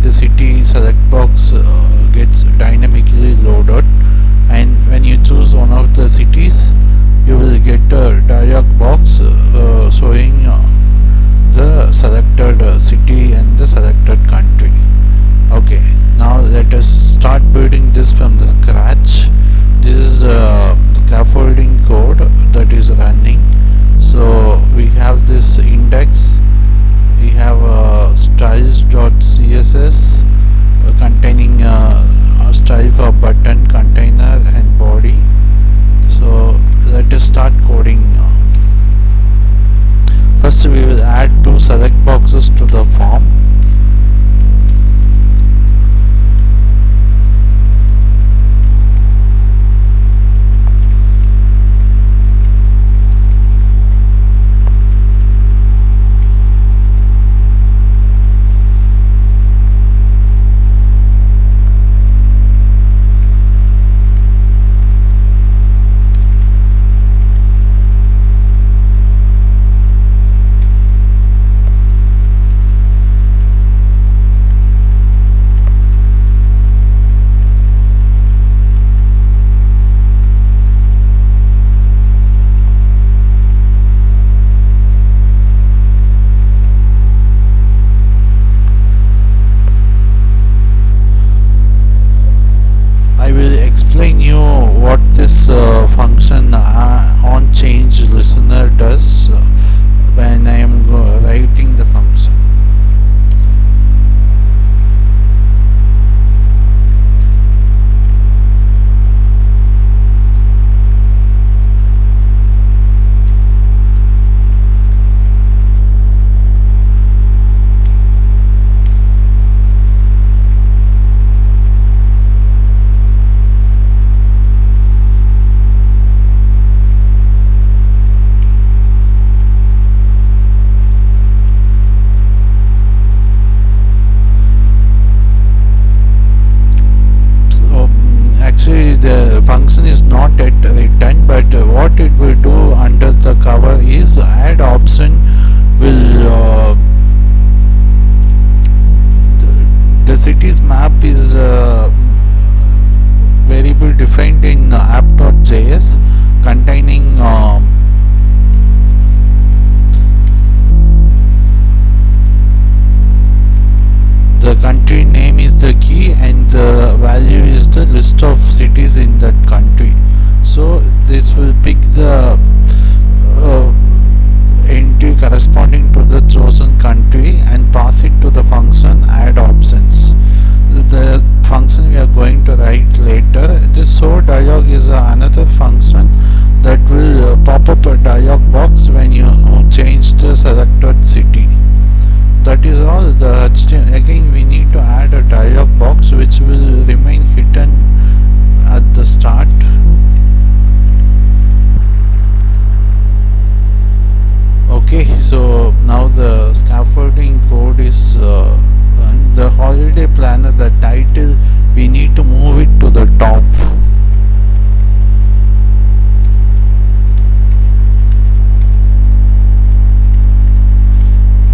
the city select box gets dynamically loaded, and when you choose one of the cities you will get a dialog box showing the selected city and the selected country. Okay, now let us start building this from the scratch. This is scaffolding code that is running. So we have this index, we have styles.css containing a style for button, container and body. So let us start coding. First we will add 2 select boxes to the form. Explain you what this function on change listener does when I am writing the function. The function is not yet written, but what it will do under the cover is add option will the city's map is variable defined in app.js containing the country name is the key and the value is the list of cities in that country. So this will pick the entry corresponding to the chosen country and pass it to the function add options. The function we are going to write later. This show dialog is another function that will pop up a dialog box when you change the selected city. That is all. The HTML, again we need to add a dialog box which will remain hidden at the start. Okay, so now the scaffolding code is the holiday planner, the title, we need to move it to the top.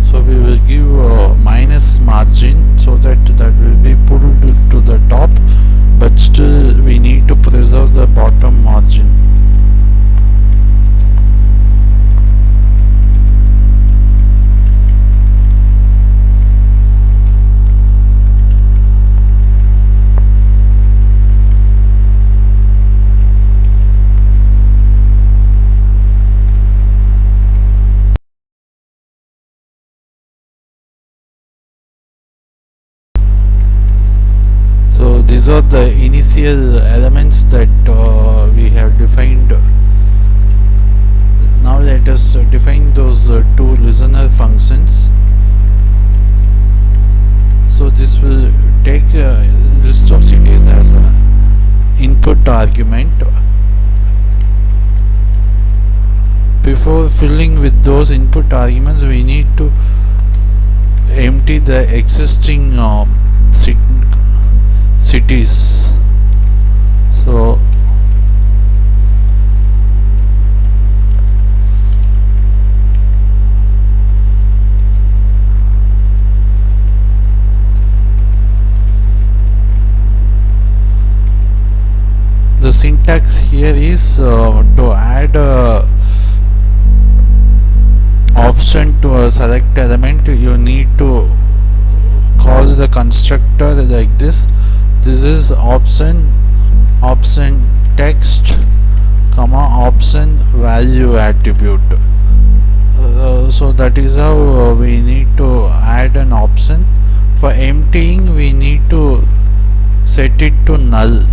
So we will give a minus margin so that will be pulled to the top, but still we need to preserve the bottom margin. These are the initial elements that we have defined. Now let us define those 2 listener functions. So this will take a list of cities as an input argument. Before filling with those input arguments, we need to empty the existing cities. So the syntax here is to add a option to a select element, you need to call the constructor like this. This is option text comma option value attribute. So that is how we need to add an option. For emptying, we need to set it to null.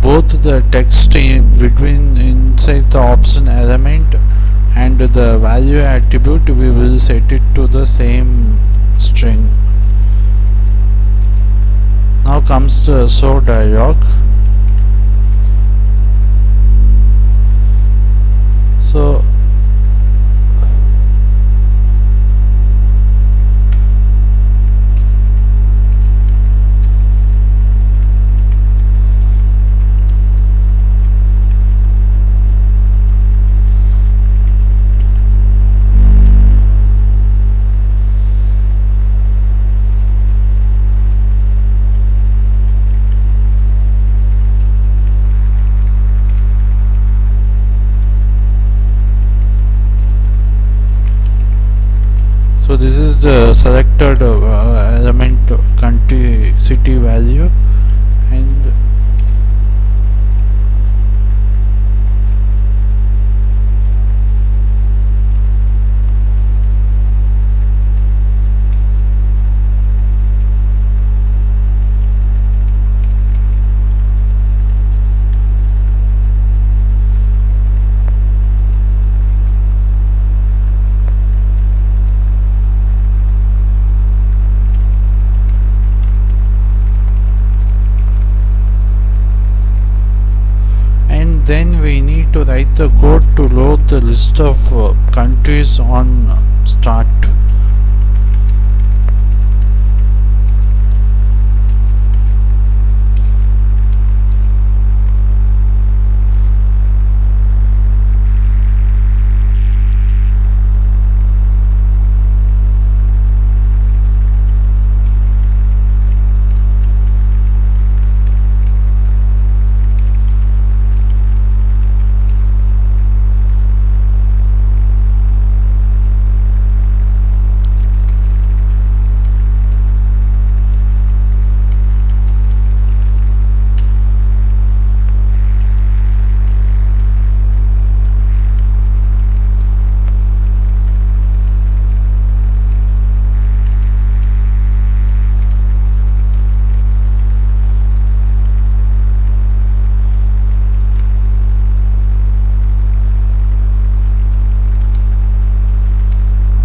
Both the text inside the option element and the value attribute, we will set it to the same string. Now comes the show dialog. So this is the selected element country city value, and then we need to write the code to load the list of countries on start.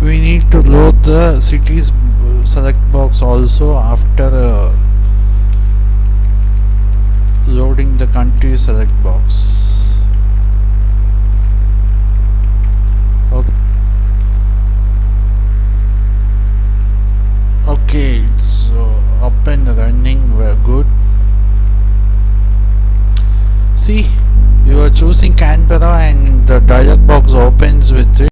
We need to load the cities select box also after loading the country select box. Okay, it's up and running. We're good. See, you are choosing Canberra and the dialog box opens with it.